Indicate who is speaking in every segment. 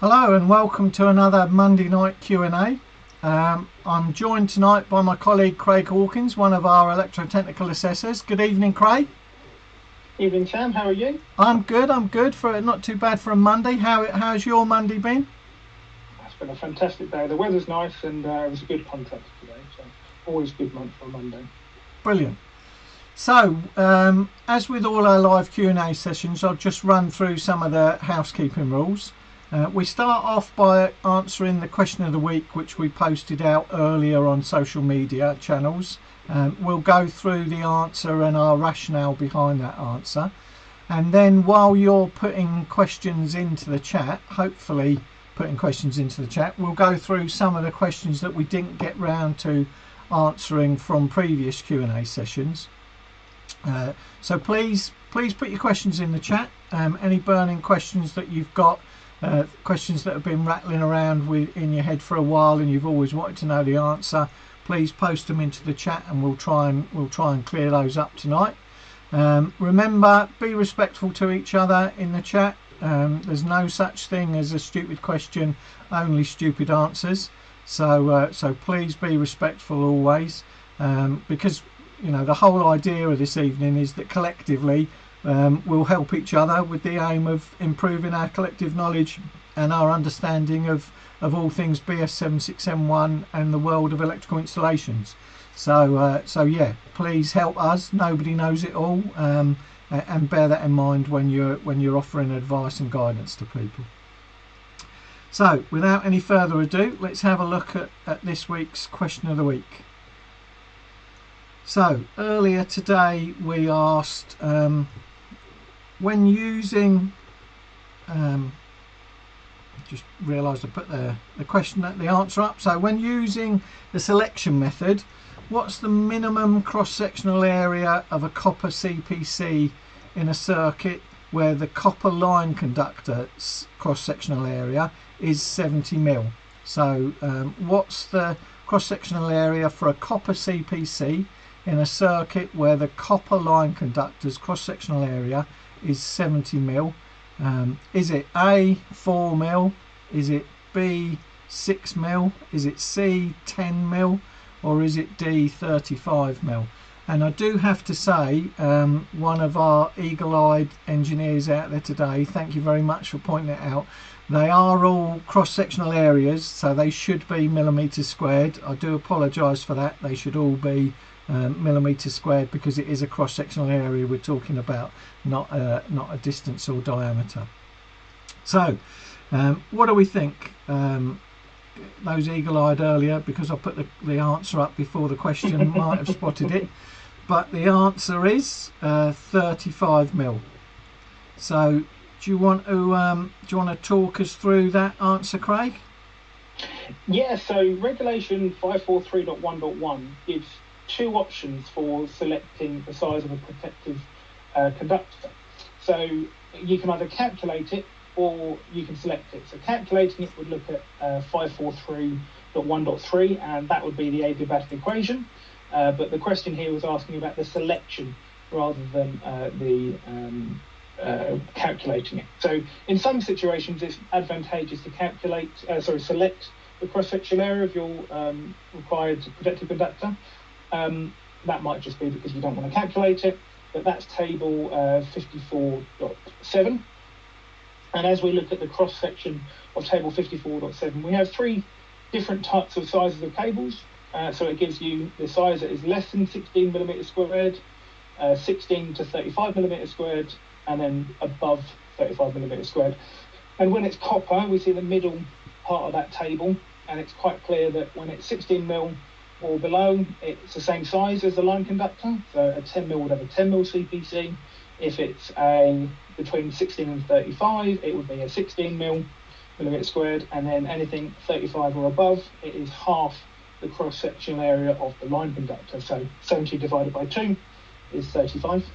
Speaker 1: Hello and welcome to another Monday night Q&A. I'm joined tonight by my colleague Craig Hawkins, one of our electrotechnical assessors. Good evening, Craig.
Speaker 2: Evening, Sam. How are you?
Speaker 1: I'm good. For not too bad for a Monday. How's your Monday been?
Speaker 2: It's been a fantastic day. The weather's nice and it was a good contract today, so always good month for a Monday.
Speaker 1: Brilliant. So, as with all our live Q&A sessions, I'll just run through some of the housekeeping rules. We start off by answering the question of the week, which we posted out earlier on social media channels. We'll go through the answer and our rationale behind that answer. And then while you're putting questions into the chat, hopefully putting questions into the chat, we'll go through some of the questions that we didn't get round to answering from previous Q&A sessions. So please put your questions in the chat. Any burning questions that you've got, questions that have been rattling around in your head for a while and you've always wanted to know the answer, please post them into the chat and we'll try and clear those up tonight. Remember, be respectful to each other in the chat. There's no such thing as a stupid question, only stupid answers. So please be respectful always, because the whole idea of this evening is that collectively we'll help each other with the aim of improving our collective knowledge and our understanding of all things BS76M1 and the world of electrical installations. So yeah, please help us. Nobody knows it all, and bear that in mind when you're offering advice and guidance to people. So without any further ado, let's have a look at this week's question of the week. So earlier today we asked, when using, just realised I put the answer up. So when using the selection method, what's the minimum cross-sectional area of a copper CPC in a circuit where the copper line conductor's cross-sectional area is 70 mil? So what's the cross-sectional area for a copper CPC in a circuit where the copper line conductor's cross-sectional area is 70 mil? Is it A, 4 mil? Is it B, 6 mil? Is it C, 10 mil? Or is it D, 35 mil? And I do have to say, one of our eagle-eyed engineers out there today, thank you very much for pointing it out, they are all cross-sectional areas, so they should be millimetres squared. I do apologise for that. They should all be millimetres squared because it is a cross-sectional area we're talking about, not a distance or diameter. So what do we think? Those eagle-eyed earlier, because I put the answer up before the question, might have spotted it, but the answer is 35 mil. So do you want to talk us through that answer, Craig?
Speaker 2: Yeah, so regulation 543.1.1 gives two options for selecting the size of a protective conductor. So you can either calculate it or you can select it. So calculating it would look at 543.1.3, and that would be the adiabatic equation. But the question here was asking about the selection rather than calculating it. So in some situations, it's advantageous to select the cross-sectional area of your required protective conductor. That might just be because you don't want to calculate it, but that's table 54.7. And as we look at the cross-section of table 54.7, we have three different types of sizes of cables. So it gives you the size that is less than 16 millimeters squared, 16 to 35 millimeters squared, and then above 35 millimeters squared. And when it's copper, we see the middle part of that table, and it's quite clear that when it's 16 mil or below, it's the same size as the line conductor. So a 10 mil would have a 10 mil CPC. If it's between 16 and 35, it would be a 16 millimeter squared, and then anything 35 or above, it is half the cross-sectional area of the line conductor. So 70 divided by 2 is 35.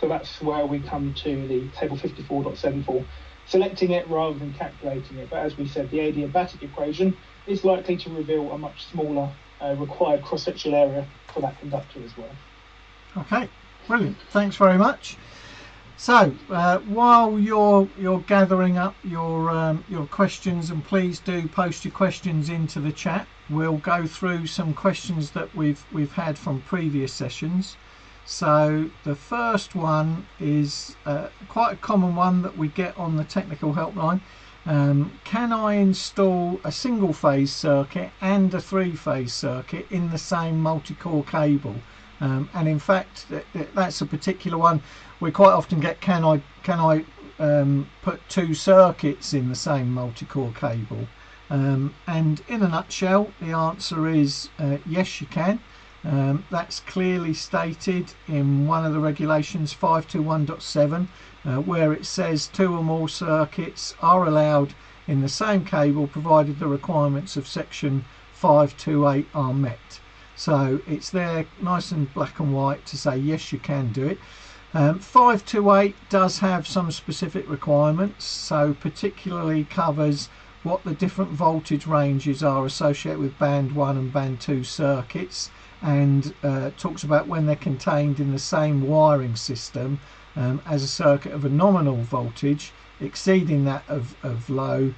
Speaker 2: So that's where we come to the table 54.7 for selecting it rather than calculating it. But as we said, the adiabatic equation is likely to reveal a much smaller required cross-sectional area for that conductor as well.
Speaker 1: Okay, brilliant. Thanks very much. So while you're gathering up your questions, and please do post your questions into the chat, we'll go through some questions that we've had from previous sessions. So the first one is quite a common one that we get on the technical helpline. Can I install a single phase circuit and a three-phase circuit in the same multi-core cable? And in fact, that's a particular one we quite often get. Can I put two circuits in the same multi-core cable? And in a nutshell, the answer is yes, you can. That's clearly stated in one of the regulations, 521.7, where it says 2 or more circuits are allowed in the same cable provided the requirements of section 528 are met. So it's there nice and black and white to say yes, you can do it. 528 does have some specific requirements, so particularly covers what the different voltage ranges are associated with band 1 and band 2 circuits, and talks about when they're contained in the same wiring system as a circuit of a nominal voltage exceeding that of low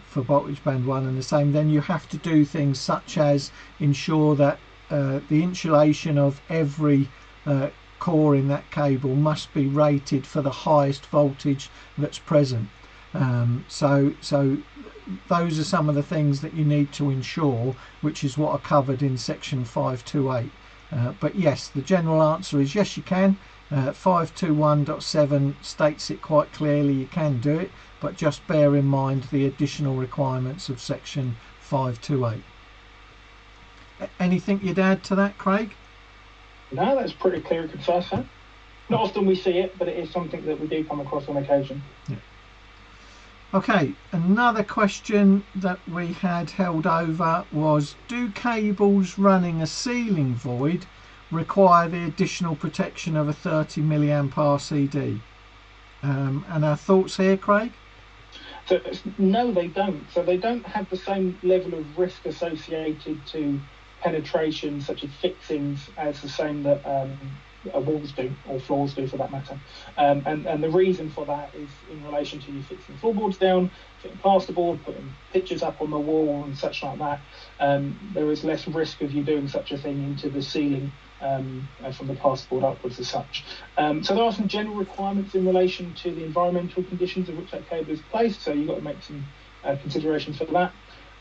Speaker 1: for voltage band 1 and the same, then you have to do things such as ensure that the insulation of every core in that cable must be rated for the highest voltage that's present. So those are some of the things that you need to ensure, which is what are covered in section 528. But yes, the general answer is yes, you can. 521.7 states it quite clearly, you can do it, but just bear in mind the additional requirements of section 528. Anything you'd add to that, Craig?
Speaker 2: No, that's pretty clear and concise. Huh? Not often we see it, but it is something that we do come across on occasion.
Speaker 1: Yeah. Okay, another question that we had held over was, do cables running a ceiling void require the additional protection of a 30 milliamp RCD? And our thoughts here, Craig?
Speaker 2: So, no, they don't. So they don't have the same level of risk associated to penetration, such as fixings, as the same that walls do, or floors do for that matter. And the reason for that is in relation to you fixing floorboards down, fitting plasterboard, putting pictures up on the wall and such like that. There is less risk of you doing such a thing into the ceiling from the plasterboard upwards as such. So there are some general requirements in relation to the environmental conditions in which that cable is placed, so you've got to make some considerations for that.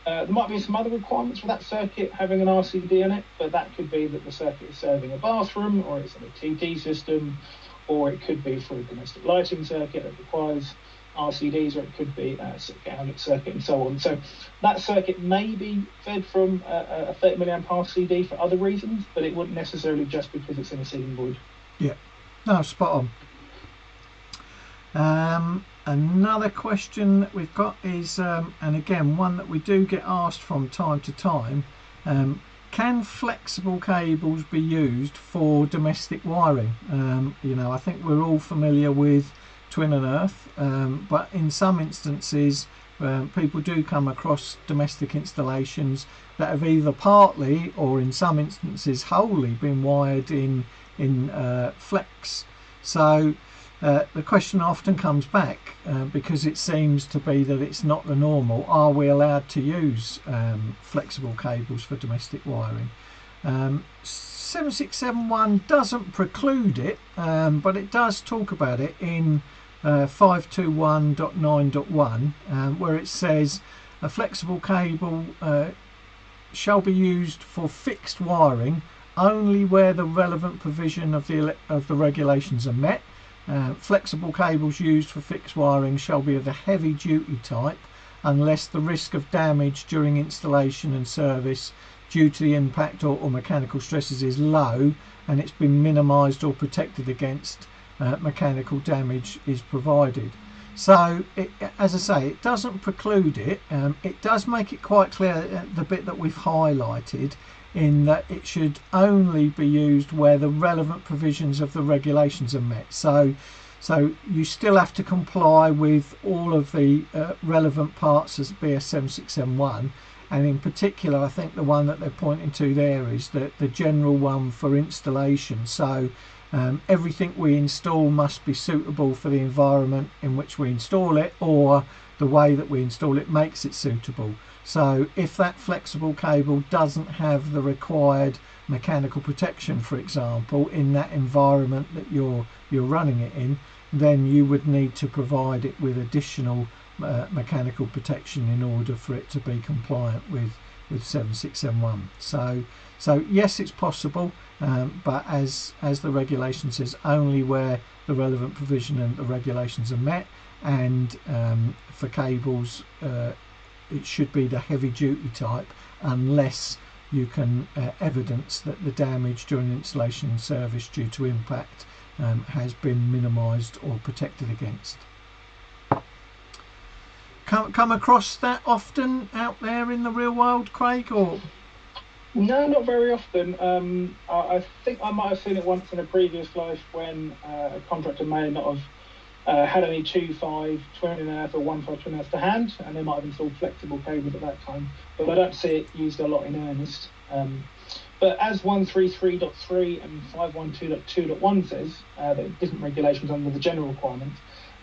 Speaker 2: There might be some other requirements for that circuit having an RCD in it, but that could be that the circuit is serving a bathroom, or it's on a TT system, or it could be for a domestic lighting circuit that requires RCDs, or it could be a outlet circuit and so on. So that circuit may be fed from a 30 milliamp RCD for other reasons, but it wouldn't necessarily just because it's in a ceiling void.
Speaker 1: Yeah, no, spot on. Another question that we've got is, and again, one that we do get asked from time to time, can flexible cables be used for domestic wiring? I think we're all familiar with twin and earth, but in some instances people do come across domestic installations that have either partly or in some instances wholly been wired in flex. So the question often comes back because it seems to be that it's not the normal. Are we allowed to use flexible cables for domestic wiring? 7671 doesn't preclude it, but it does talk about it in 521.9.1, where it says a flexible cable shall be used for fixed wiring only where the relevant provision of the regulations are met. Flexible cables used for fixed wiring shall be of the heavy duty type unless the risk of damage during installation and service due to the impact or mechanical stresses is low and it's been minimised or protected against mechanical damage is provided. So as I say, it doesn't preclude it. It does make it quite clear, the bit that we've highlighted, in that it should only be used where the relevant provisions of the regulations are met. So you still have to comply with all of the relevant parts as BS 7671, and in particular I think the one that they're pointing to there is the general one for installation. So everything we install must be suitable for the environment in which we install it, or the way that we install it makes it suitable. So if that flexible cable doesn't have the required mechanical protection, for example, in that environment that you're running it in, then you would need to provide it with additional mechanical protection in order for it to be compliant with 7671. So yes, it's possible, but as the regulation says, only where the relevant provision and the regulations are met, and for cables it should be the heavy duty type, unless you can evidence that the damage during installation and service due to impact has been minimised or protected against. Come across that often out there in the real world, Craig, or?
Speaker 2: No, not very often. I think I might have seen it once in a previous life when a contractor may not have had any 2.5 twin in earth or 1.5 twin earth to hand, and they might have installed flexible cables at that time, but I don't see it used a lot in earnest. But as 133.3 and 512.2.1 says, that different regulations under the general requirements,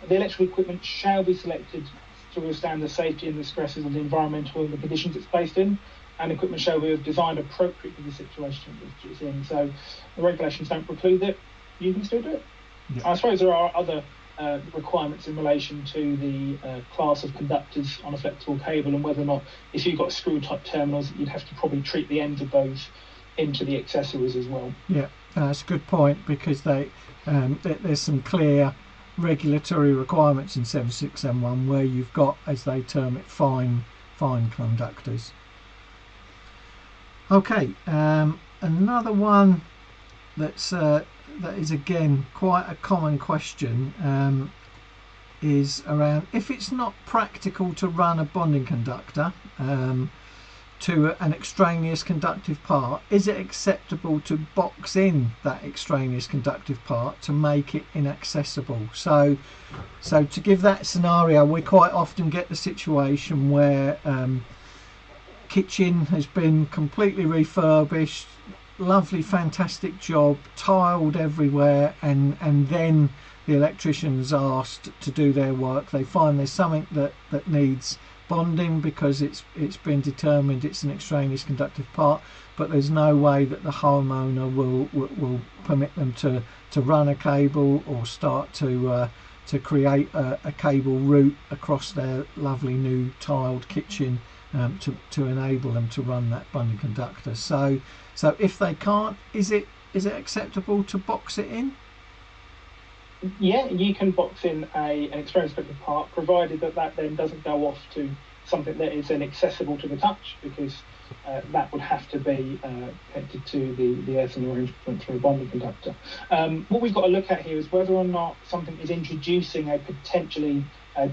Speaker 2: the electrical equipment shall be selected to withstand the safety and the stresses of the environmental and the conditions it's placed in, and equipment shall be designed appropriate to the situation it's in. So the regulations don't preclude it, you can still do it. Yeah. I suppose there are other requirements in relation to the class of conductors on a flexible cable, and whether or not, if you've got screw type terminals, you'd have to probably treat the ends of those into the accessories as well. Yeah,
Speaker 1: that's a good point, because there's some clear regulatory requirements in 7671 where you've got, as they term it, fine conductors. Okay, another one that is again quite a common question is around, if it's not practical to run a bonding conductor to an extraneous conductive part, is it acceptable to box in that extraneous conductive part to make it inaccessible? So to give that scenario, we quite often get the situation where kitchen has been completely refurbished, lovely fantastic job, tiled everywhere, and then the electrician's asked to do their work. They find there's something that needs bonding because it's been determined it's an extraneous conductive part, but there's no way that the homeowner will permit them to run a cable or start to create a cable route across their lovely new tiled kitchen to enable them to run that bonding conductor. So if they can't, is it acceptable to box it in?
Speaker 2: Yeah, you can box in an extraneous conductive part, provided that then doesn't go off to something that is inaccessible to the touch, because that would have to be connected to the earthing arrangement through a bonding conductor. What we've got to look at here is whether or not something is introducing a potentially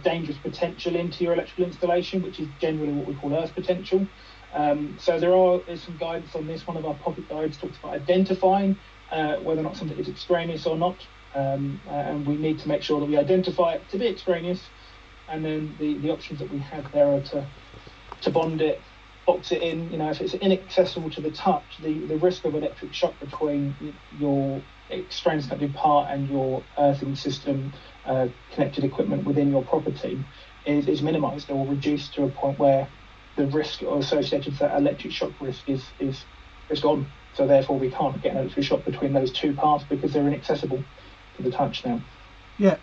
Speaker 2: dangerous potential into your electrical installation, which is generally what we call earth potential. So there's some guidance on this. One of our pocket guides talks about identifying whether or not something is extraneous or not, and we need to make sure that we identify it to be extraneous, and then the options that we have there are to bond it, box it in. If it's inaccessible to the touch, the risk of electric shock between your extraneous conductive part and your earthing system connected equipment within your property is minimised or reduced to a point where the risk associated with that electric shock risk is gone. So therefore we can't get an electric shock between those two parts because they're inaccessible to the touch now.
Speaker 1: Yeah,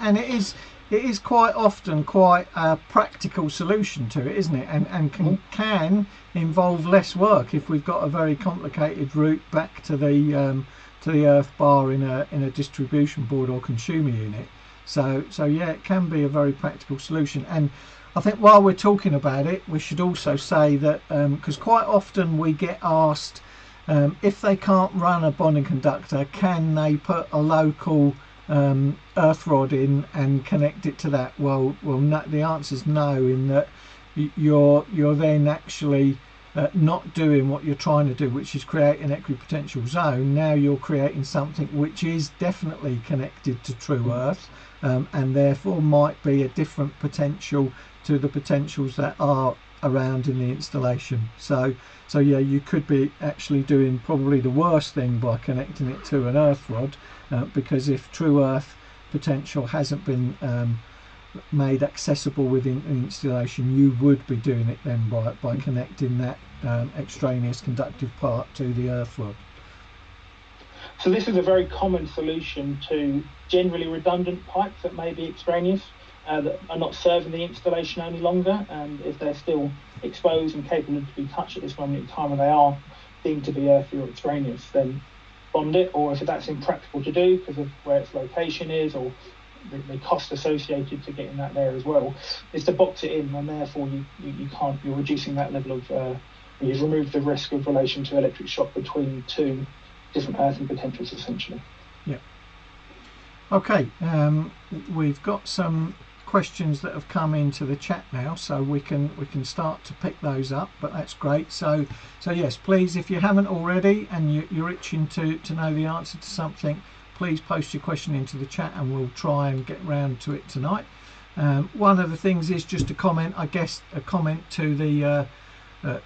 Speaker 1: and it is quite often quite a practical solution to it, isn't it? And can involve less work if we've got a very complicated route back to the earth bar in a distribution board or consumer unit. So yeah, it can be a very practical solution. And I think while we're talking about it, we should also say that because quite often we get asked if they can't run a bonding conductor, can they put a local earth rod in and connect it to that? Well, no, the answer is no, in that you're then actually not doing what you're trying to do, which is create an equipotential zone. Now you're creating something which is definitely connected to true earth, and therefore might be a different potential to the potentials that are around in the installation. So yeah, you could be actually doing probably the worst thing by connecting it to an earth rod, because if true earth potential hasn't been made accessible within the installation, you would be doing it then by connecting that extraneous conductive part to the earth rod.
Speaker 2: So this is a very common solution to generally redundant pipes that may be extraneous, that are not serving the installation any longer, and if they're still exposed and capable to be touched at this moment in time and they are deemed to be earthy or extraneous, then bond it, or if that's impractical to do because of where its location is or the cost associated to getting that there as well, is to box it in, and therefore you can't, you're reducing that level of, you've removed the risk of relation to electric shock between two different earthing potentials essentially.
Speaker 1: Yeah. Okay, we've got some questions that have come into the chat now, so we can start to pick those up, but that's great. So yes, please, if you haven't already and you're itching to know the answer to something, please post your question into the chat and we'll try and get round to it tonight. One of the things is just a comment, I guess, a comment to the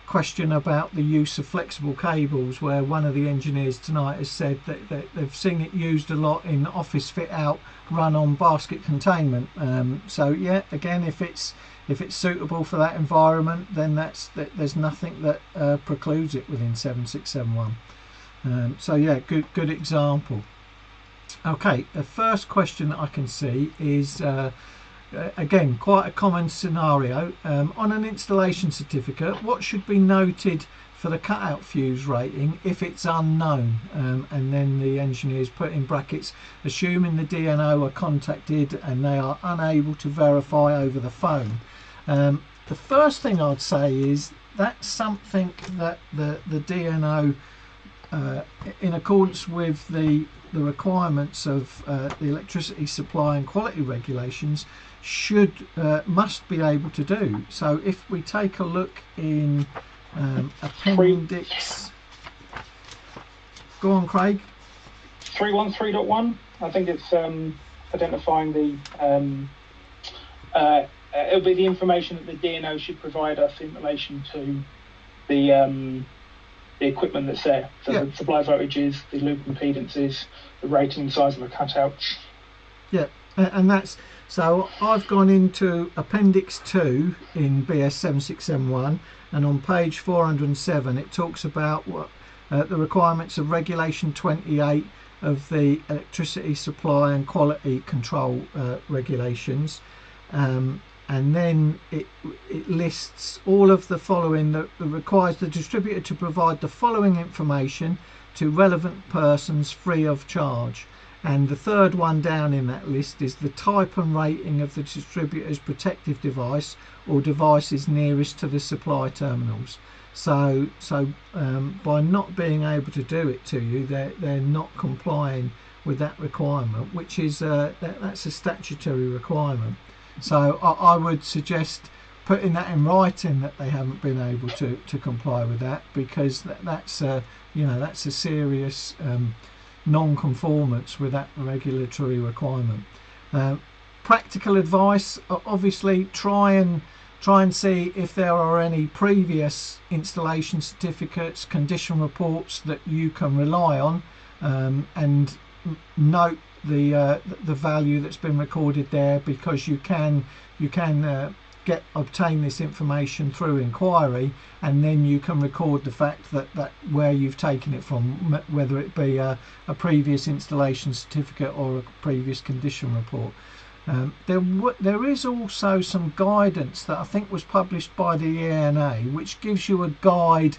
Speaker 1: question about the use of flexible cables, where one of the engineers tonight has said that they've seen it used a lot in office fit out run on basket containment. So yeah, again, if it's suitable for that environment, then there's nothing that precludes it within 7671. So yeah, good example. Okay, the first question that I can see is again quite a common scenario. On an installation certificate, what should be noted for the cutout fuse rating if it's unknown? And then the engineers put in brackets, assuming the DNO are contacted and they are unable to verify over the phone. The first thing I'd say is that's something that the DNO, in accordance with the requirements of the electricity supply and quality regulations, must be able to do. So if we take a look in appendix, go on Craig.
Speaker 2: 313.1, I think it's identifying the it'll be the information that the DNO should provide us in relation to the equipment that's there. So yeah, the supply voltages, the loop impedances, the rating and size of the cutout. Yeah,
Speaker 1: and that's, so I've gone into appendix 2 in BS 7671, and on page 407 it talks about what the requirements of regulation 28 of the electricity supply and quality control regulations, and then it lists all of the following that requires the distributor to provide the following information to relevant persons free of charge. And the third one down in that list is the type and rating of the distributor's protective device or devices nearest to the supply terminals. So by not being able to do it to you, they're not complying with that requirement, which is that's a statutory requirement. So I would suggest putting that in writing that they haven't been able to comply with that, because that's a serious non-conformance with that regulatory requirement. Practical advice: obviously try and see if there are any previous installation certificates, condition reports that you can rely on, and note the value that's been recorded there, because you can obtain this information through inquiry, and then you can record the fact that where you've taken it from, whether it be a previous installation certificate or a previous condition report. There is also some guidance that I think was published by the ENA, which gives you a guide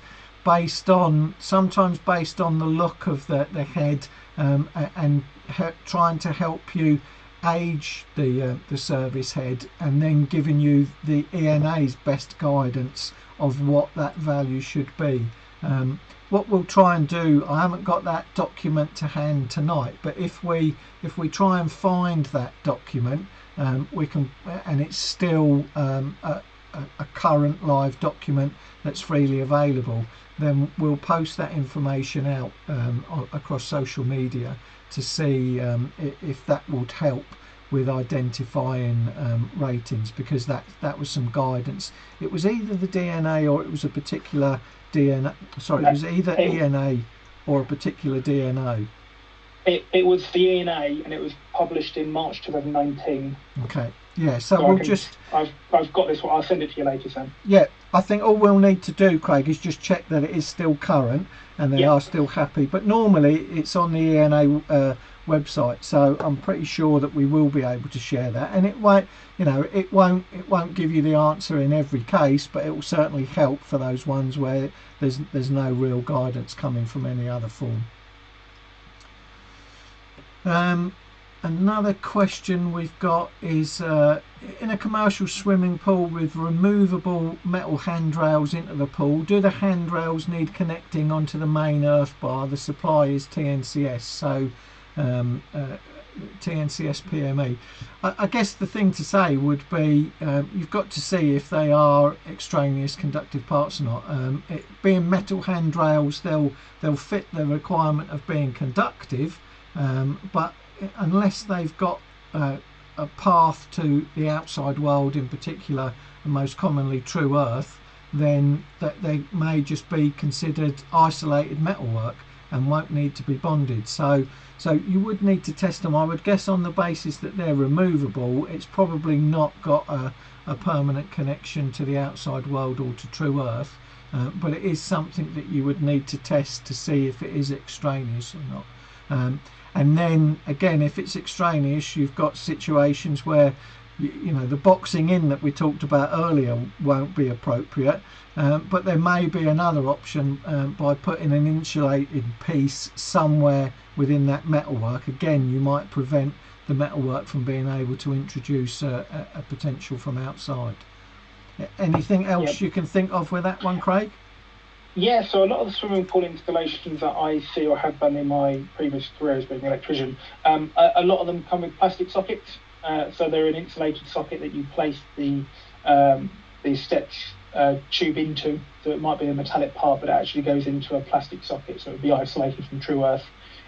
Speaker 1: sometimes based on the look of the head, and trying to help you age the service head, and then giving you the ENA's best guidance of what that value should be. What we'll try and do, I haven't got that document to hand tonight, but if we try and find that document, we can, and it's still a current live document that's freely available, then we'll post that information out across social media to see if that would help with identifying ratings, because that was some guidance. It was either the DNA or it was a particular DNA. Sorry, it was either ENA or a particular DNA.
Speaker 2: It was the ENA, and it was published in March 2019.
Speaker 1: Okay. Yeah, so we'll
Speaker 2: I've got this one. I'll send it to you later, Sam.
Speaker 1: Yeah, I think all we'll need to do, Craig, is just check that it is still current and they are still happy. But normally it's on the ENA website, so I'm pretty sure that we will be able to share that. And it won't, it won't give you the answer in every case, but it will certainly help for those ones where there's no real guidance coming from any other form. Another question we've got is, in a commercial swimming pool with removable metal handrails into the pool, do the handrails need connecting onto the main earth bar? The supply is TNCS, so TNCS PME. I guess the thing to say would be, you've got to see if they are extraneous conductive parts or not. Being metal handrails, they'll fit the requirement of being conductive, but unless they've got a path to the outside world, in particular and most commonly true earth, then that they may just be considered isolated metalwork and won't need to be bonded. So you would need to test them. I would guess on the basis that they're removable, it's probably not got a permanent connection to the outside world or to true earth, but it is something that you would need to test to see if it is extraneous or not. And then again, if it's extraneous, you've got situations where the boxing in that we talked about earlier won't be appropriate, but there may be another option by putting an insulated piece somewhere within that metalwork. Again, you might prevent the metalwork from being able to introduce a potential from outside. Anything else you can think of with that one, Craig?
Speaker 2: Yeah, so a lot of the swimming pool installations that I see or have done in my previous career as being an electrician, a lot of them come with plastic sockets. So they're an insulated socket that you place the steps tube into. So it might be a metallic part, but it actually goes into a plastic socket, so it would be isolated from true earth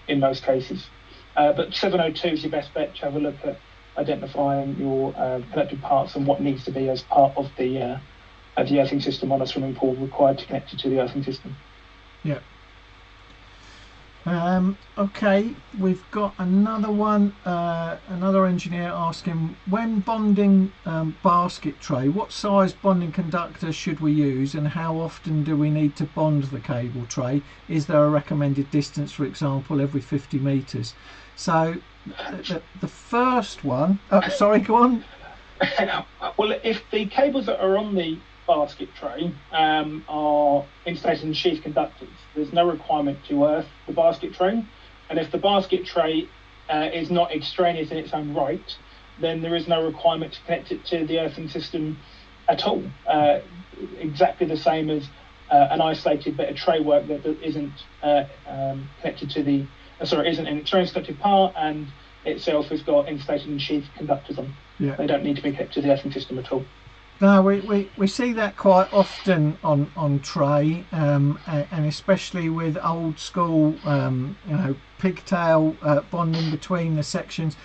Speaker 2: in most cases. But 702 is your best bet to have a look at identifying your conductive parts and what needs to be as part of the earthing system on a swimming pool required to connect it to the earthing system.
Speaker 1: Yeah. Okay, we've got another one, another engineer asking, when bonding basket tray, what size bonding conductor should we use and how often do we need to bond the cable tray? Is there a recommended distance, for example, every 50 metres? So the first one, sorry, go on.
Speaker 2: Well, if the cables that are on the basket tray are installed in sheath conductors, there's no requirement to earth the basket tray, and if the basket tray is not extraneous in its own right, then there is no requirement to connect it to the earthing system at all. Exactly the same as an isolated bit of tray work that isn't connected to the isn't an extraneous conductive part and itself has got installed in sheath conductors on.
Speaker 1: Yeah.
Speaker 2: They don't need to be connected to the earthing system at all.
Speaker 1: No, we see that quite often on tray, and especially with old school, pigtail bonding between the sections.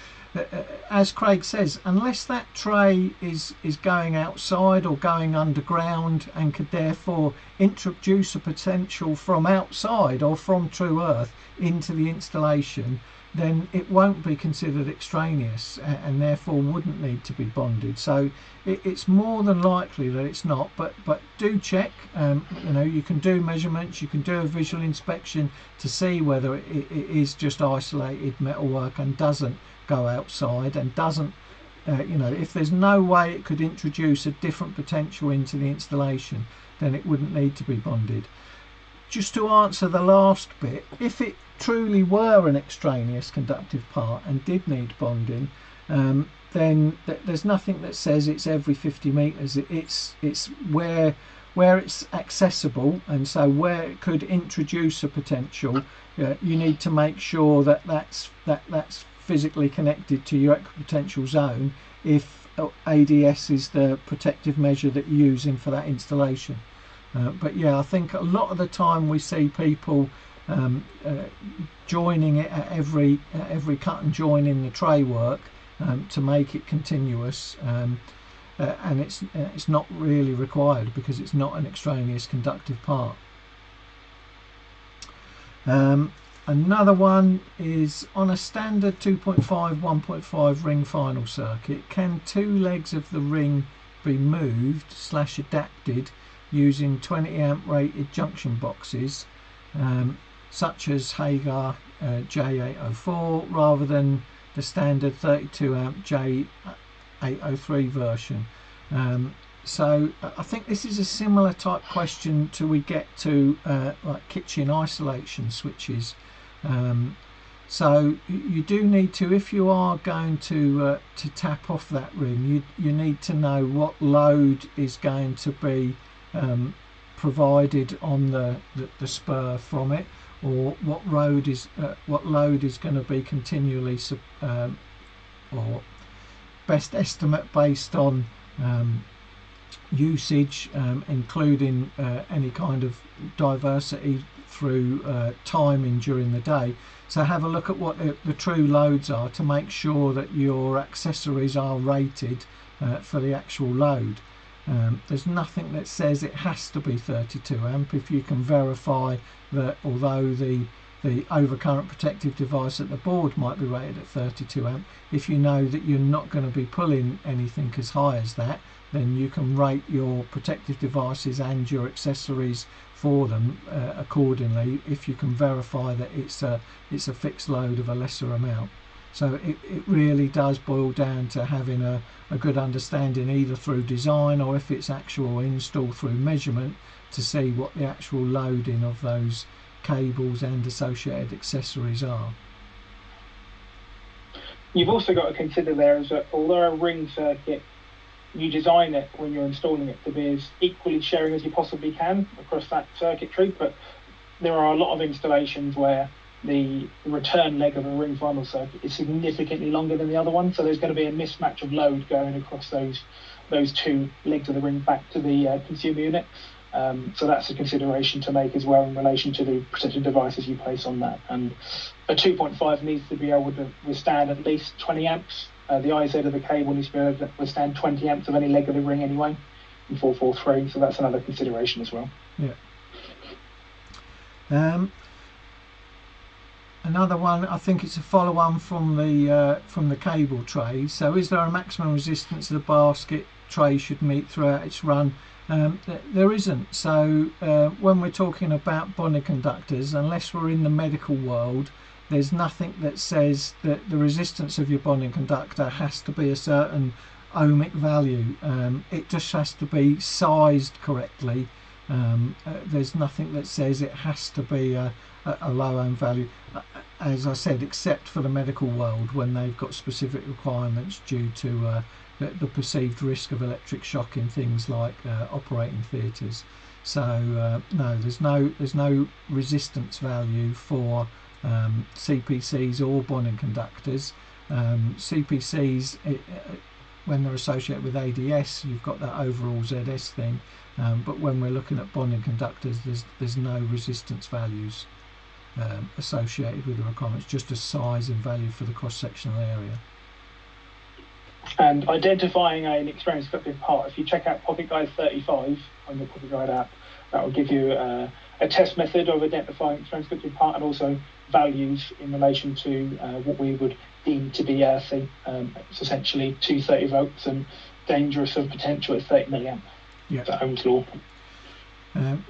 Speaker 1: As Craig says, unless that tray is going outside or going underground and could therefore introduce a potential from outside or from true earth into the installation, then it won't be considered extraneous and therefore wouldn't need to be bonded. So it's more than likely that it's not, but do check. You can do measurements, you can do a visual inspection to see whether it is just isolated metalwork and doesn't go outside and doesn't, if there's no way it could introduce a different potential into the installation, then it wouldn't need to be bonded. Just to answer the last bit, if it truly were an extraneous conductive part and did need bonding, then there's nothing that says it's every 50 metres. It's where it's accessible, and so where it could introduce a potential, you need to make sure that that's physically connected to your equipotential zone if ADS is the protective measure that you're using for that installation. But yeah, I think a lot of the time we see people joining it at every cut and join in the tray work, to make it continuous, and it's not really required because it's not an extraneous conductive part. Another one is on a standard 2.5 1.5 ring final circuit, can two legs of the ring be moved / adapted using 20 amp rated junction boxes, such as Hagar J804, rather than the standard 32 amp J803 version? So I think this is a similar type question to we get to like kitchen isolation switches. So you do need to, if you are going to tap off that ring, you need to know what load is going to be provided on the spur from it, or what load is going to be continually or best estimate based on usage, including any kind of diversity through timing during the day. So have a look at what the true loads are to make sure that your accessories are rated for the actual load. There's nothing that says it has to be 32 amp if you can verify that, although the overcurrent protective device at the board might be rated at 32 amp, if you know that you're not going to be pulling anything as high as that, then you can rate your protective devices and your accessories for them accordingly, if you can verify that it's a fixed load of a lesser amount. So it really does boil down to having a good understanding, either through design or if it's actual install through measurement, to see what the actual loading of those cables and associated accessories are.
Speaker 2: You've also got to consider there is that although a ring circuit, you design it when you're installing it to be as equally sharing as you possibly can across that circuitry, but there are a lot of installations where the return leg of a ring final circuit is significantly longer than the other one, so there's going to be a mismatch of load going across those two legs of the ring back to the consumer unit. So that's a consideration to make as well in relation to the protective devices you place on that. And a 2.5 needs to be able to withstand at least 20 amps. The IZ of the cable needs to be able to withstand 20 amps of any leg of the ring anyway, in 443, so that's another consideration as well.
Speaker 1: Yeah. Another one, I think it's a follow-on from the cable tray. So is there a maximum resistance the basket tray should meet throughout its run? There isn't. So when we're talking about bonding conductors, unless we're in the medical world, there's nothing that says that the resistance of your bonding conductor has to be a certain ohmic value. It just has to be sized correctly. There's nothing that says it has to be a low ohm value, as I said, except for the medical world, when they've got specific requirements due to the perceived risk of electric shock in things like operating theatres. So no, there's no resistance value for CPCs or bonding conductors. CPCs, when they're associated with ADS, you've got that overall ZS thing, but when we're looking at bonding conductors, there's no resistance values associated with the requirements, just a size and value for the cross-sectional area.
Speaker 2: And identifying an extraneous conductive part, if you check out Pocket Guide 35 on the Pocket Guide app, that will give you a test method of identifying extraneous conductive part, and also values in relation to what we would deem to be earthy. It's essentially 230 volts and dangerous of potential at 30 milliamp.
Speaker 1: Yeah.
Speaker 2: So Ohm's law.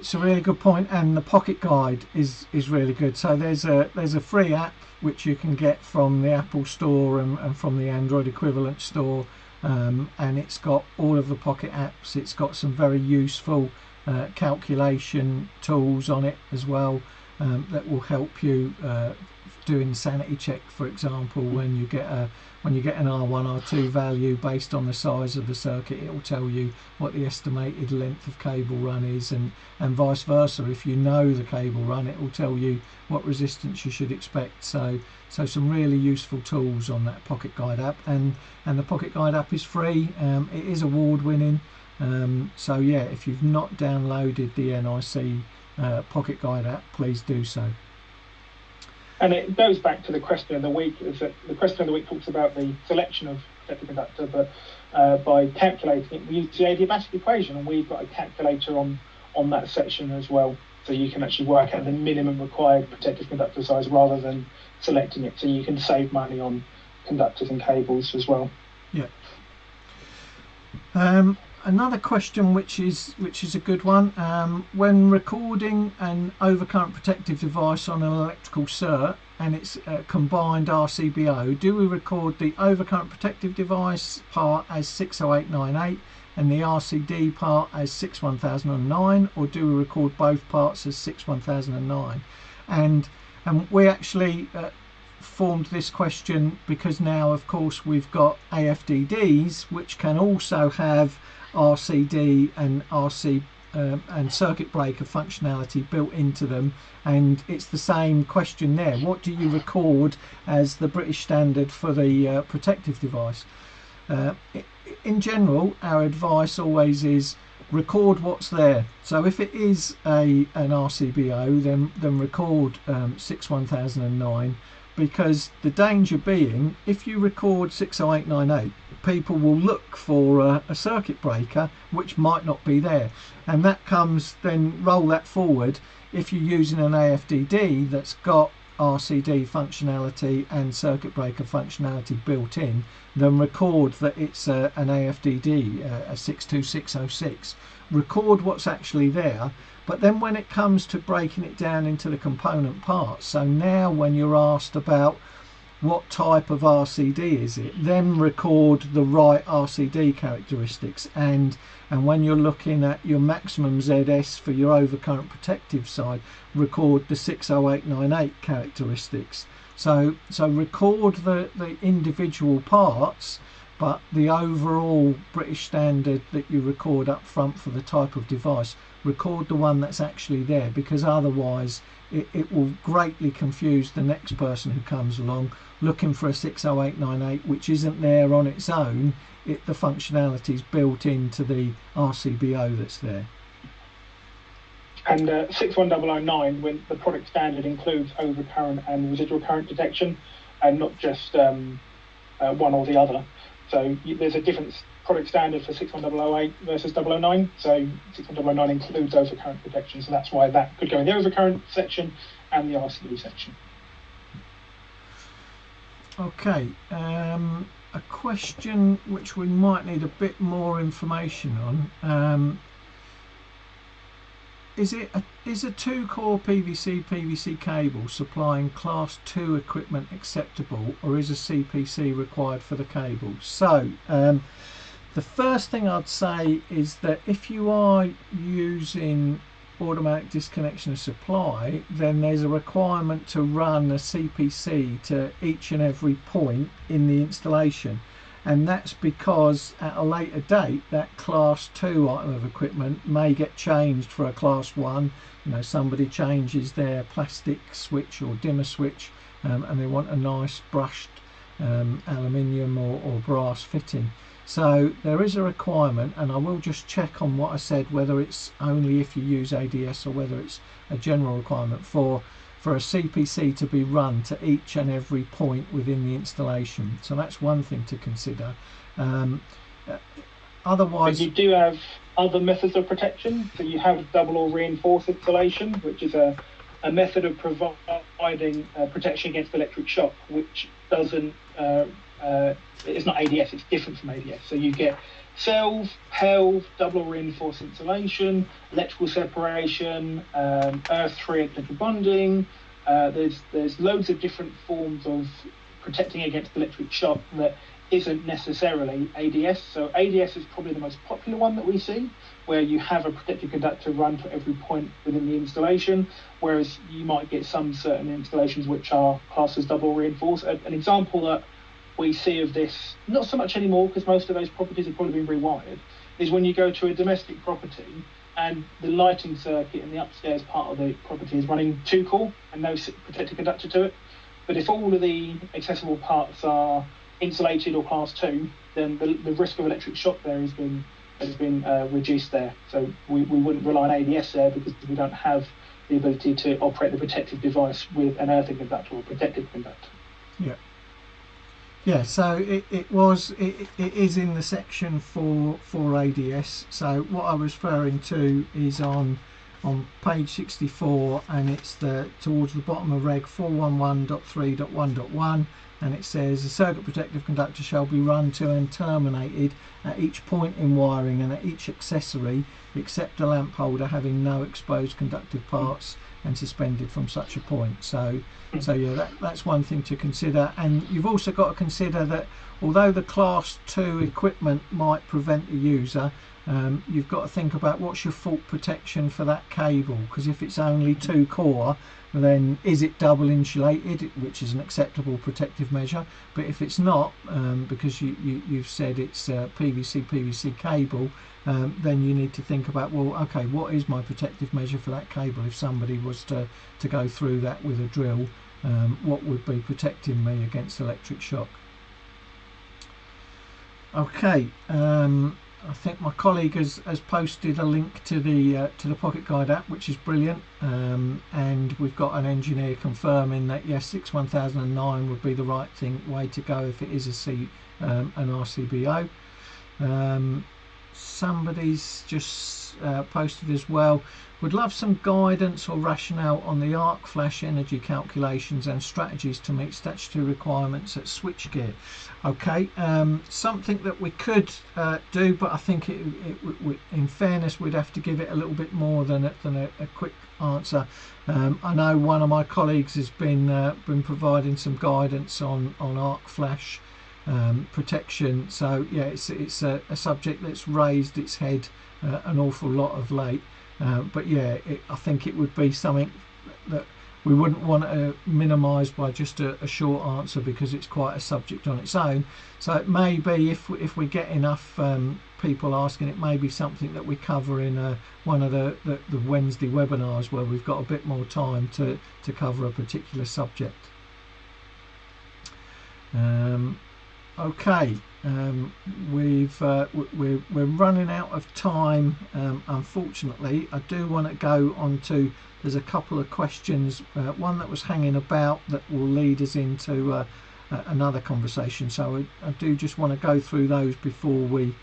Speaker 1: It's a really good point, and the Pocket Guide is really good. So there's a free app which you can get from the Apple Store and from the Android equivalent store, and it's got all of the Pocket apps. It's got some very useful calculation tools on it as well, that will help you doing sanity check, for example. When you get an R1, R2 value based on the size of the circuit, it will tell you what the estimated length of cable run is, and vice versa. If you know the cable run, it will tell you what resistance you should expect. So some really useful tools on that Pocket Guide app, and the Pocket Guide app is free. It is award winning. So yeah, if you've not downloaded the NIC Pocket Guide app, please do so.
Speaker 2: And it goes back to the question of the week, is that the question of the week talks about the selection of protective conductor, but by calculating it, we use the adiabatic equation, and we've got a calculator on that section as well. So you can actually work out the minimum required protective conductor size rather than selecting it. So you can save money on conductors and cables as well.
Speaker 1: Yeah. Another question which is a good one, when recording an overcurrent protective device on an electrical cert and it's a combined RCBO, do we record the overcurrent protective device part as 60898 and the RCD part as 61009, or do we record both parts as 61009? And we actually formed this question because now of course we've got AFDDs which can also have RCD and RC and circuit breaker functionality built into them, and it's the same question there. What do you record as the British standard for the protective device? In general, our advice always is record what's there. So if it is an RCBO, then record 61009, because the danger being, if you record 60898, people will look for a circuit breaker which might not be there, and that comes, then roll that forward. If you're using an AFDD that's got RCD functionality and circuit breaker functionality built in, then record that it's an AFDD, a 62606. Record what's actually there, but then when it comes to breaking it down into the component parts, so now when you're asked about what type of RCD is it, then record the right RCD characteristics, and when you're looking at your maximum ZS for your overcurrent protective side, record the 60898 characteristics. So record the individual parts, but the overall British standard that you record up front for the type of device, record the one that's actually there, because otherwise it will greatly confuse the next person who comes along looking for a 60898 which isn't there on its own. The functionality is built into the RCBO that's there.
Speaker 2: And 61009, when the product standard includes overcurrent and residual current detection, and not just one or the other. So there's a different product standard for 61008 versus 009. So 61009 includes overcurrent protection, so that's why that could go in the overcurrent section and the RCD section.
Speaker 1: Okay, a question which we might need a bit more information on. Is a 2-core PVC cable supplying class 2 equipment acceptable, or is a CPC required for the cable? So the first thing I'd say is that if you are using automatic disconnection of supply, then there's a requirement to run a CPC to each and every point in the installation, and that's because at a later date that class 2 item of equipment may get changed for a class 1. Somebody changes their plastic switch or dimmer switch, and they want a nice brushed aluminium or brass fitting. So there is a requirement, and I will just check on what I said, whether it's only if you use ADS or whether it's a general requirement for a CPC to be run to each and every point within the installation. So that's one thing to consider. Otherwise,
Speaker 2: but you do have other methods of protection. So you have double or reinforced insulation, which is a method of providing protection against electric shock, which doesn't it's not ADS, it's different from ADS. So you get self, PELV, double reinforced insulation, electrical separation, earth-free electrical bonding. There's loads of different forms of protecting against electric shock that isn't necessarily ADS. So ADS is probably the most popular one that we see, where you have a protective conductor run to every point within the installation, whereas you might get some certain installations which are classed as double reinforced. An example that we see of this, not so much anymore because most of those properties have probably been rewired, is when you go to a domestic property and the lighting circuit in the upstairs part of the property is running 2-core and no protective conductor to it. But if all of the accessible parts are insulated or class 2, then the risk of electric shock there has been reduced there. So we wouldn't rely on ADS there because we don't have the ability to operate the protective device with an earthing conductor or protective conductor.
Speaker 1: Yeah. Yeah, so it is in the section for ADS. So what I was referring to is on page 64, and it's towards the bottom of Reg 411.3.1.1, and it says a circuit protective conductor shall be run to and terminated at each point in wiring and at each accessory except a lamp holder having no exposed conductive parts and suspended from such a point. So yeah, that's one thing to consider. And you've also got to consider that although the class 2 equipment might prevent the user, you've got to think about what's your fault protection for that cable, because if it's only 2 core, then is it double insulated, which is an acceptable protective measure. But if it's not, because you've said it's PVC cable, then you need to think about, well, okay, what is my protective measure for that cable? If somebody was to go through that with a drill, what would be protecting me against electric shock? Okay, I think my colleague has posted a link to the Pocket Guide app, which is brilliant, and we've got an engineer confirming that yes, 61009 would be the right way to go if it is an RCBO. Somebody's just posted as well, would love some guidance or rationale on the arc flash energy calculations and strategies to meet statutory requirements at switchgear. Okay, something that we could do, but I think in fairness we'd have to give it a little bit more than a quick answer. I know one of my colleagues has been providing some guidance on arc flash protection, so yeah, it's a subject that's raised its head an awful lot of late, but yeah, I think it would be something that we wouldn't want to minimise by just a short answer, because it's quite a subject on its own. So it may be, if we get enough people asking, it may be something that we cover in one of the Wednesday webinars where we've got a bit more time to cover a particular subject. Okay, we're running out of time, unfortunately. I do want to go on to, there's a couple of questions, one that was hanging about that will lead us into another conversation, so I do just want to go through those before we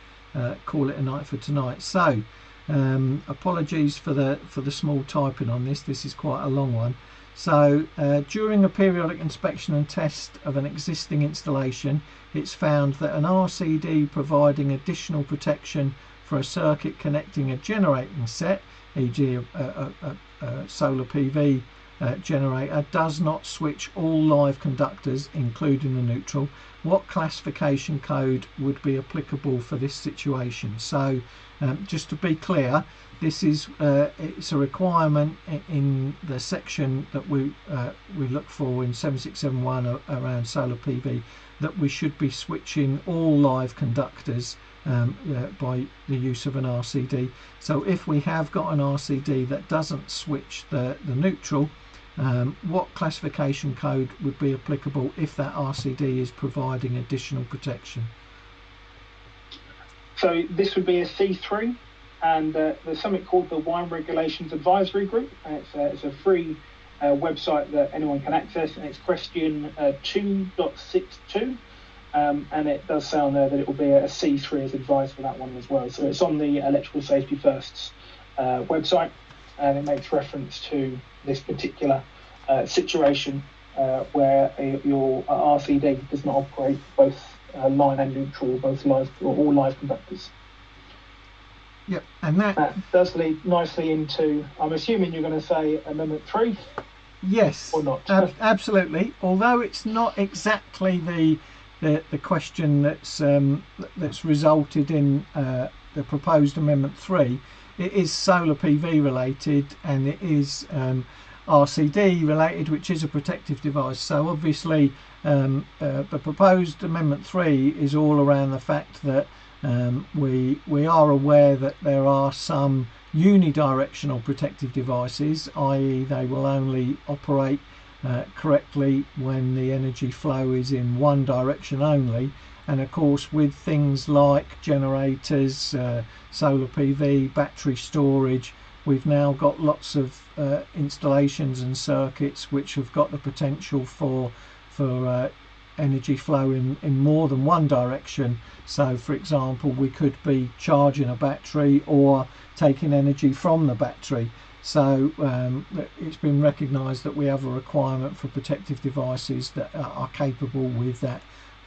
Speaker 1: call it a night for tonight. So apologies for the small typing on this is quite a long one. So during a periodic inspection and test of an existing installation, it's found that an RCD providing additional protection for a circuit connecting a generating set, e.g. a solar PV generator, does not switch all live conductors, including the neutral. What classification code would be applicable for this situation? So just to be clear, this is it's a requirement in the section that we look for in 7671 around solar PV, that we should be switching all live conductors by the use of an RCD. So if we have got an RCD that doesn't switch the neutral, what classification code would be applicable if that RCD is providing additional protection?
Speaker 2: So this would be a C3, and there's something called the Wine Regulations Advisory Group. It's a free website that anyone can access, and it's question 2.62, and it does sound there that it will be a C3 as advised for that one as well. So it's on the Electrical Safety First's website, and it makes reference to this particular situation where your RCD does not operate both line and neutral, both live or all live conductors.
Speaker 1: Yep, and that
Speaker 2: does lead nicely into, I'm assuming you're going to say Amendment 3?
Speaker 1: Yes,
Speaker 2: or not?
Speaker 1: Absolutely. Although it's not exactly the question that's resulted in the proposed Amendment 3, it is solar PV related, and it is RCD related, which is a protective device. So obviously the proposed Amendment 3 is all around the fact that we are aware that there are some unidirectional protective devices, i.e. they will only operate correctly when the energy flow is in one direction only. And of course, with things like generators, solar PV, battery storage, we've now got lots of installations and circuits which have got the potential for energy flow in more than one direction. So for example, we could be charging a battery or taking energy from the battery. So it's been recognised that we have a requirement for protective devices that are capable with that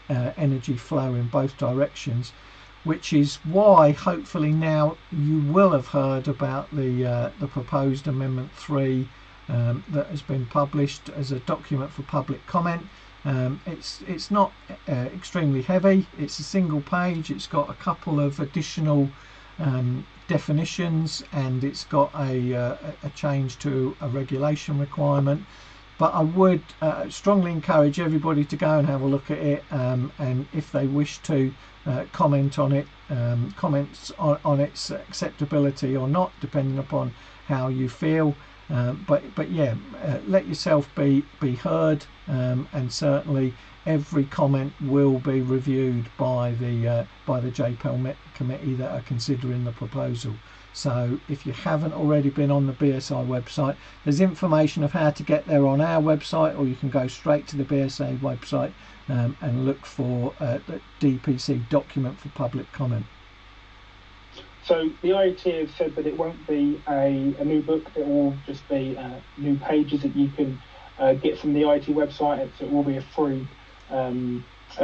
Speaker 1: energy flow in both directions, which is why hopefully now you will have heard about the proposed Amendment 3 that has been published as a document for public comment. It's not extremely heavy. It's a single page. It's got a couple of additional definitions, and it's got a change to a regulation requirement. But I would strongly encourage everybody to go and have a look at it, and if they wish to comment on it, comments on its acceptability or not, depending upon how you feel. But yeah, let yourself be heard, and certainly every comment will be reviewed by the JPEL committee that are considering the proposal. So if you haven't already been on the BSI website, there's information of how to get there on our website, or you can go straight to the BSA website and look for the DPC document for public comment.
Speaker 2: So the IoT have said that it won't be a new book, it will just be new pages that you can get from the IoT website. So it will be a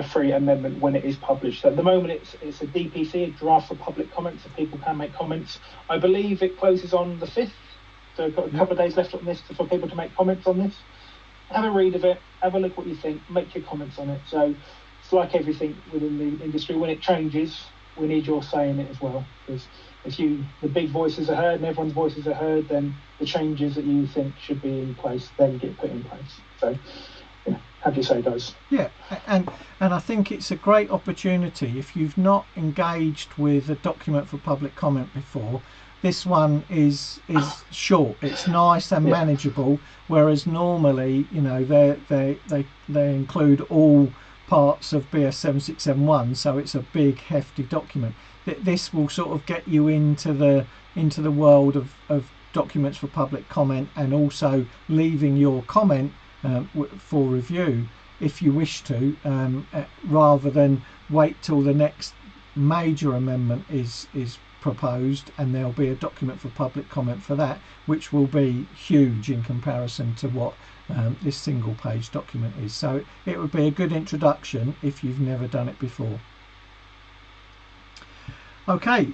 Speaker 2: free amendment when it is published. So at the moment it's a DPC, a draft for public comment, so people can make comments. I believe it closes on the 5th, so I've got a couple of days left on this for people to make comments on this. Have a read of it, have a look what you think, make your comments on it. So it's like everything within the industry, when it changes, we need your say in it as well, because if the big voices are heard and everyone's voices are heard, then the changes that you think should be in place then get put in place. So have your say, guys.
Speaker 1: Yeah, and I think it's a great opportunity. If you've not engaged with a document for public comment before, this one is short, it's nice and manageable, whereas normally, you know, they include all parts of BS 7671, so it's a big hefty document. This will sort of get you into the world of documents for public comment, and also leaving your comment for review if you wish to, rather than wait till the next major amendment is proposed, and there'll be a document for public comment for that, which will be huge in comparison to what this single page document is. So it would be a good introduction if you've never done it before. Okay,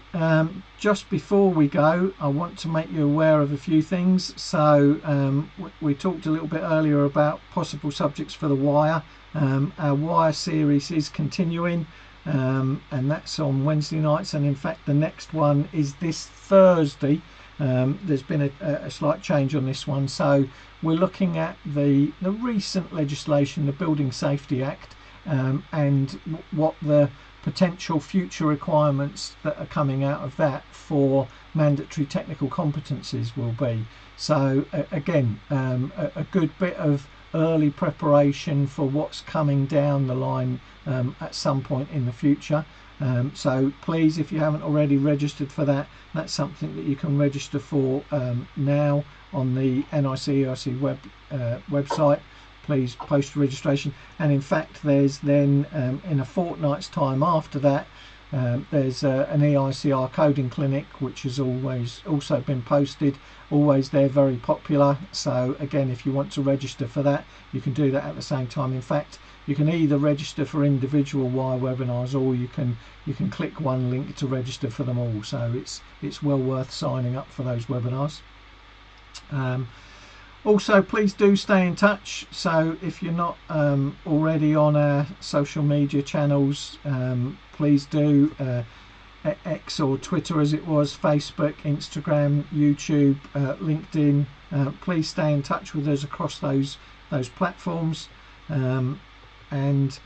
Speaker 1: just before we go, I want to make you aware of a few things. So we talked a little bit earlier about possible subjects for the wire. Our wire series is continuing, and that's on Wednesday nights, and in fact the next one is this Thursday. There's been a slight change on this one, so we're looking at the recent legislation, the Building Safety Act, and what the potential future requirements that are coming out of that for mandatory technical competencies will be. So again, a good bit of early preparation for what's coming down the line at some point in the future. So please, if you haven't already registered for that, that's something that you can register for now on the NIC ERC website. Please post registration, and in fact there's then in a fortnight's time after that there's an EICR coding clinic, which has also been posted, always there, very popular. So again, if you want to register for that, you can do that at the same time. In fact, you can either register for individual wire webinars, or you can click one link to register for them all. So it's well worth signing up for those webinars. Also, please do stay in touch. So if you're not already on our social media channels, please do. X, or Twitter as it was, Facebook, Instagram, YouTube, LinkedIn. Please stay in touch with us across those platforms. And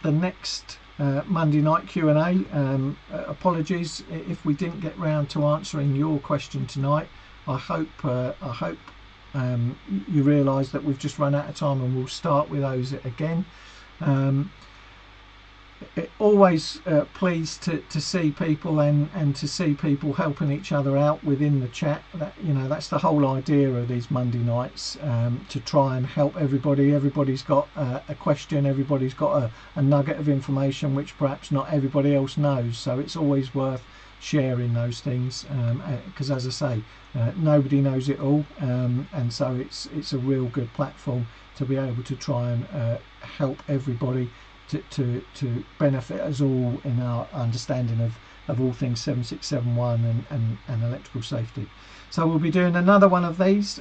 Speaker 1: the next Monday night Q&A, apologies if we didn't get round to answering your question tonight. I hope you realise that we've just run out of time, and we'll start with those again. always pleased to see people and to see people helping each other out within the chat. That, you know, that's the whole idea of these Monday nights, to try and help everybody. Everybody's got a question, everybody's got a nugget of information which perhaps not everybody else knows, so it's always worth sharing those things, because as I say, nobody knows it all, and so it's a real good platform to be able to try and help everybody to benefit us all in our understanding of all things 7671 and electrical safety. So we'll be doing another one of these.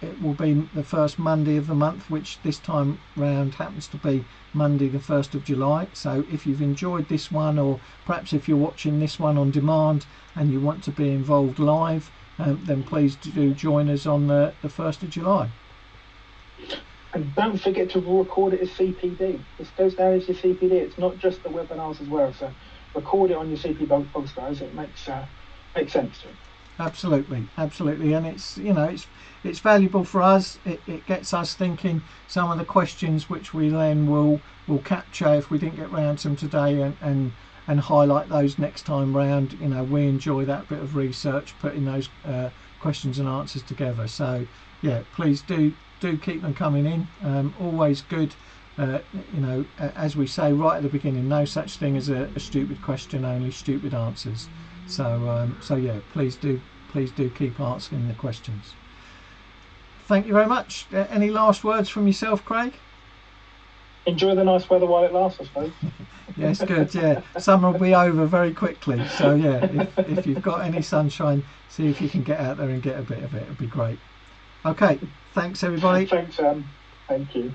Speaker 1: It will be the first Monday of the month, which this time round happens to be Monday the 1st of July. So if you've enjoyed this one, or perhaps if you're watching this one on demand and you want to be involved live, then please do join us on the 1st of July.
Speaker 2: And don't forget to record it as CPD. This goes down as your CPD. It's not just the webinars as well. So record it on your CPD postcards. It makes sense to it.
Speaker 1: Absolutely, and it's, you know, it's valuable for us. It gets us thinking. Some of the questions which we then will capture if we didn't get round to them today, and highlight those next time round. You know, we enjoy that bit of research, putting those questions and answers together. So yeah, please do keep them coming in. Always good. You know, as we say right at the beginning, no such thing as a stupid question, only stupid answers. So yeah, please do keep asking the questions. Thank you very much. Any last words from yourself, Craig?
Speaker 2: Enjoy the nice weather while it lasts, I suppose.
Speaker 1: Yes, good. Yeah, summer will be over very quickly. So yeah, if you've got any sunshine, see if you can get out there and get a bit of it. It'd be great. Okay, thanks everybody.
Speaker 2: Thanks, Thank you.